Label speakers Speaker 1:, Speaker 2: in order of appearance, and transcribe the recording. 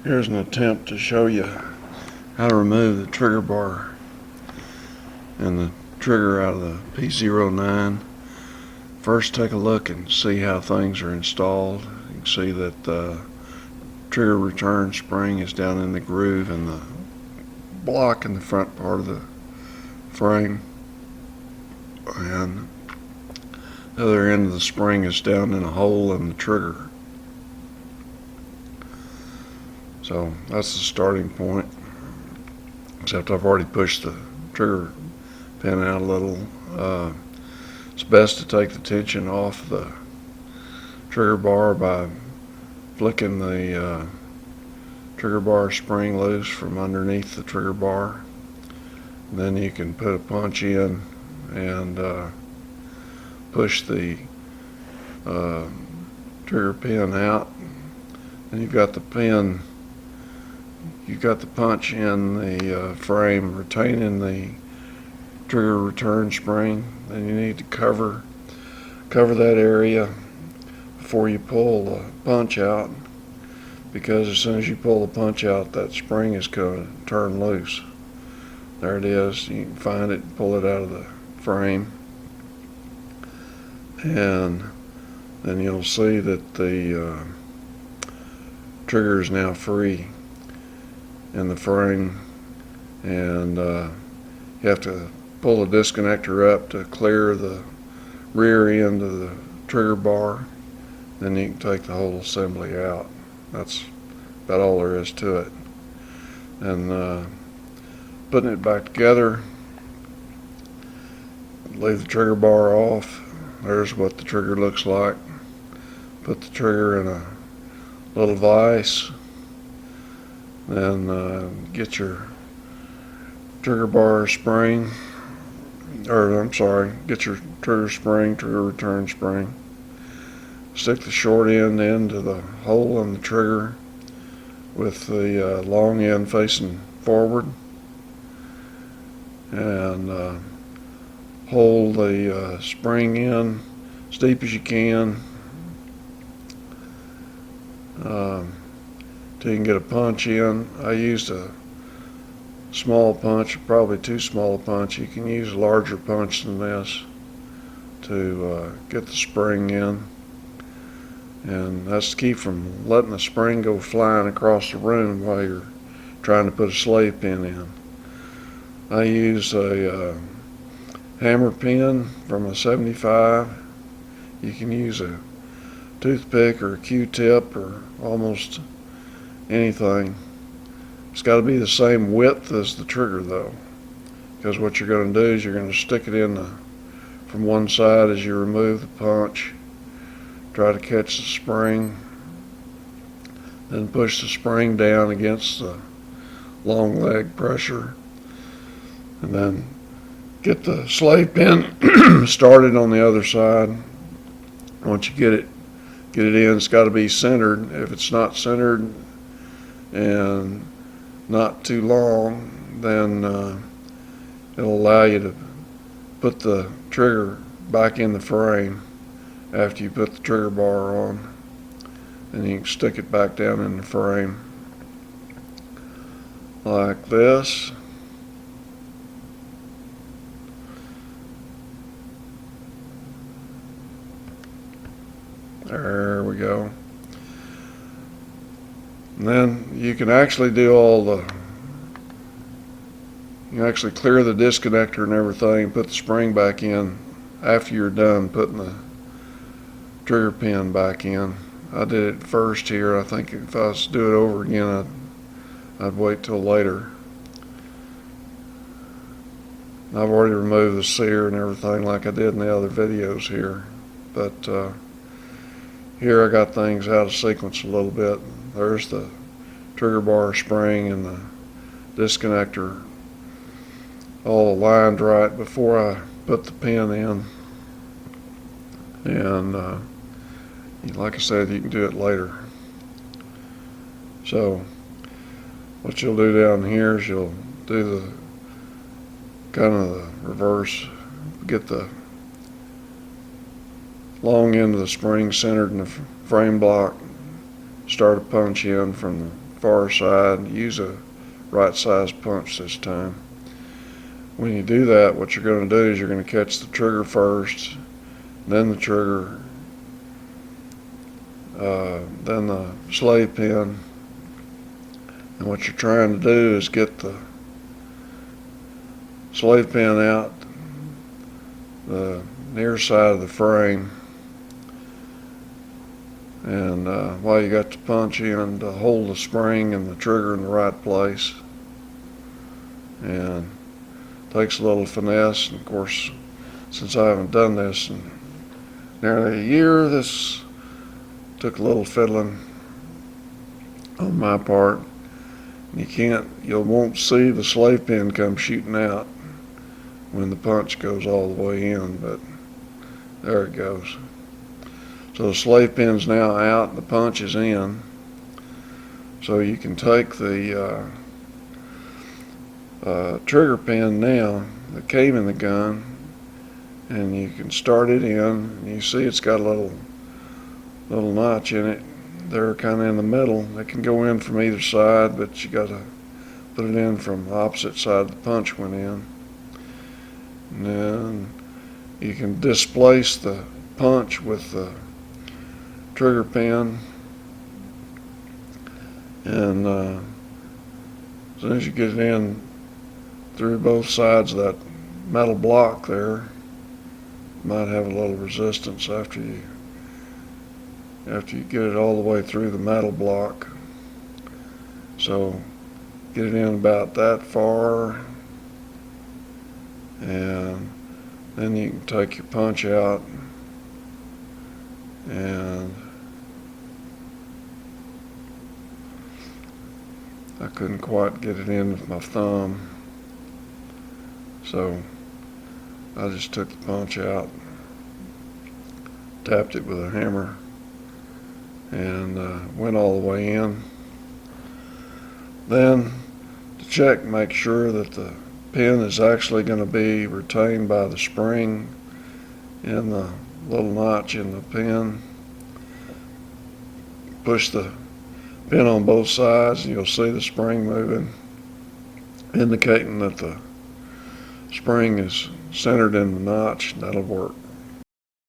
Speaker 1: Here's an attempt to show you how to remove the trigger bar and the trigger out of the P09. First, take a look and see how things are installed. You can see that the trigger return spring is down in the groove in the block in the front part of the frame, and the other end of the spring is down in a hole in the trigger. So that's the starting point, except I've already pushed the trigger pin out a little. It's best to take the tension off the trigger bar by flicking the trigger bar spring loose from underneath the trigger bar. And then you can put a punch in and push the trigger pin out. And you've got the punch in the frame retaining the trigger return spring. Then you need to cover that area before you pull the punch out, because as soon as you pull the punch out, that spring is going to turn loose. There it is. You can find it, pull it out of the frame, and then you'll see that the trigger is now free in the frame, and you have to pull the disconnector up to clear the rear end of the trigger bar. Then you can take the whole assembly out. That's about all there is to it. And putting it back together, leave the trigger bar off. There's what the trigger looks like. Put the trigger in a little vise. Then get your trigger bar spring, get your trigger return spring. Stick the short end into the hole in the trigger with the long end facing forward, and hold the spring in as deep as you can till you can get a punch in. I used a small punch, probably too small a punch. You can use a larger punch than this to get the spring in, and that's to keep from letting the spring go flying across the room while you're trying to put a slave pin in. I use a hammer pin from a 75. You can use a toothpick or a Q-tip or almost anything. It's got to be the same width as the trigger though, because what you're going to do is you're going to stick it in from one side as you remove the punch, try to catch the spring, then push the spring down against the long leg pressure, and then get the slave pin started on the other side. Once you get it in, it's got to be centered. If it's not centered and not too long, then it'll allow you to put the trigger back in the frame after you put the trigger bar on, and you can stick it back down in the frame like this. There we go. And then you can actually do you can actually clear the disconnector and everything, put the spring back in after you're done putting the trigger pin back in. I did it first here. I think if I was to do it over again, I'd wait till later. I've already removed the sear and everything like I did in the other videos here, but here I got things out of sequence a little bit. There's the trigger bar spring and the disconnector all aligned right before I put the pin in, and like I said, you can do it later. So what you'll do down here is you'll do the kind of the reverse, get the long end of the spring centered in the frame block, start a punch in from the far side. Use a right size punch this time. When you do that, what you're going to do is you're going to catch the trigger first, then the trigger, then the slave pin. And what you're trying to do is get the slave pin out the near side of the frame, and while you got the punch in to hold the spring and the trigger in the right place. And takes a little finesse, and of course, since I haven't done this in nearly a year, this took a little fiddling on my part. You won't see the slave pin come shooting out when the punch goes all the way in, but there it goes. So the slave pin's now out and the punch is in. So you can take the trigger pin now that came in the gun, and you can start it in, and you see it's got a little notch in it. They're kind of in the middle. They can go in from either side, but you got to put it in from the opposite side the punch went in. And then you can displace the punch with the trigger pin, and as soon as you get it in through both sides of that metal block there, might have a little resistance after you get it all the way through the metal block. So get it in about that far, and then you can take your punch out, and I couldn't quite get it in with my thumb, so I just took the punch out, tapped it with a hammer, and went all the way in. Then to check, make sure that the pin is actually going to be retained by the spring in the little notch in the pin. Push the pin on both sides and you'll see the spring moving, indicating that the spring is centered in the notch. That'll work.